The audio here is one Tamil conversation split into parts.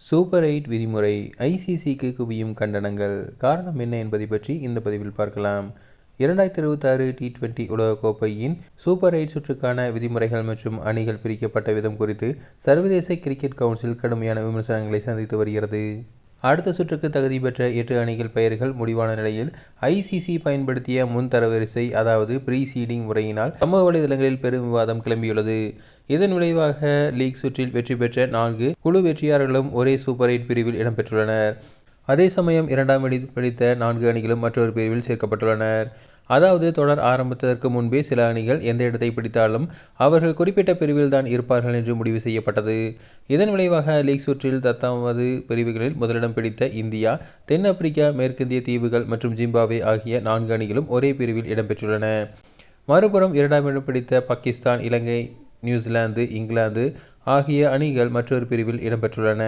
சூப்பர் 8 விதிமுறை ஐசிசிக்கு குவியும் கண்டனங்கள். காரணம் என்ன என்பதை பற்றி இந்த பதிவில் பார்க்கலாம். 2026 T20 உலகக்கோப்பையின் சூப்பர் 8 சுற்றுக்கான விதிமுறைகள் மற்றும் அணிகள் பிரிக்கப்பட்ட விதம் குறித்து சர்வதேச கிரிக்கெட் கவுன்சில் கடுமையான விமர்சனங்களை சந்தித்து வருகிறது. அடுத்த சுற்றுக்கு தகுதி பெற்ற 8 அணிகள் பெயர்கள் முடிவான நிலையில் ஐசிசி பயன்படுத்திய முன் தரவரிசை அதாவது ப்ரீசீடிங் முறையினால் சமூக வலைதளங்களில் பெரும் விவாதம் கிளம்பியுள்ளது. இதன் விளைவாக லீக் சுற்றில் வெற்றி பெற்ற 4 குழு வெற்றியாளர்களும் ஒரே சூப்பர் 8 பிரிவில் இடம்பெற்றுள்ளனர். அதே சமயம் 2ஆம் இடம் பிடித்த 4 அணிகளும் மற்றொரு பிரிவில் சேர்க்கப்பட்டுள்ளனர். அதாவது தொடர் ஆரம்பித்ததற்கு முன்பே சில அணிகள் எந்த இடத்தை பிடித்தாலும் அவர்கள் குறிப்பிட்ட பிரிவில் தான் இருப்பார்கள் என்று முடிவு செய்யப்பட்டது. இதன் விளைவாக லீக் சுற்றில் 10வது பிரிவுகளில் முதலிடம் பிடித்த இந்தியா, தென்னாப்பிரிக்கா, மேற்கிந்திய தீவுகள் மற்றும் ஜிம்பாப்வே ஆகிய 4 அணிகளும் ஒரே பிரிவில் இடம்பெற்றுள்ளன. மறுபுறம் 2ஆம் இடம் பிடித்த பாகிஸ்தான், இலங்கை, நியூசிலாந்து, இங்கிலாந்து ஆகிய அணிகள் மற்றொரு பிரிவில் இடம்பெற்றுள்ளன.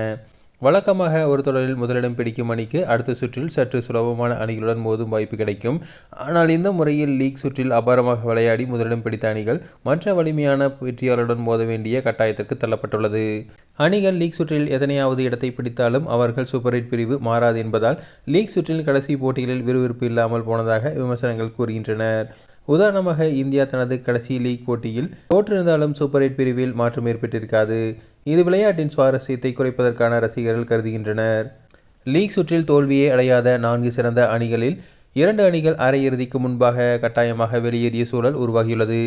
வழக்கமாக ஒரு தொடரில் முதலிடம் பிடிக்கும் அணிக்கு அடுத்த சுற்றில் சற்று சுலபமான அணிகளுடன் மோதும் வாய்ப்பு கிடைக்கும். ஆனால் இந்த முறையில் லீக் சுற்றில் அபாரமாக விளையாடி முதலிடம் பிடித்த அணிகள் மற்ற வலிமையான வெற்றியாளருடன் மோத வேண்டிய கட்டாயத்திற்கு தள்ளப்பட்டுள்ளது. அணிகள் லீக் சுற்றில் எத்தனையாவது இடத்தை பிடித்தாலும் அவர்கள் சூப்பர் 8 பிரிவு மாறாது என்பதால் லீக் சுற்றில் கடைசி போட்டிகளில் விறுவிறுப்பு இல்லாமல் போனதாக விமர்சனங்கள் கூறுகின்றனர். உதாரணமாக இந்தியா தனது கடைசி லீக் போட்டியில் தோற்றிருந்தாலும் சூப்பர் 8 பிரிவில் மாற்றம் ஏற்பட்டிருக்காது. இது விளையாட்டின் சுவாரஸ்யத்தை குறைப்பதற்கான ரசிகர்கள் கருதுகின்றனர். லீக் சுற்றில் தோல்வியே அடையாத 4 சிறந்த அணிகளில் 2 அணிகள் அரையிறுதிக்கு முன்பாக கட்டாயமாக வெளியேறிய சூழல் உருவாகியுள்ளது.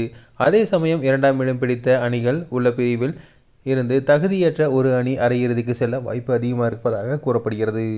அதே சமயம் 2ஆம் இடம் பிடித்த அணிகள் உள்ள பிரிவில் இருந்து தகுதியற்ற ஒரு அணி அரையிறுதிக்கு செல்ல வாய்ப்பு அதிகமாக இருப்பதாக கூறப்படுகிறது.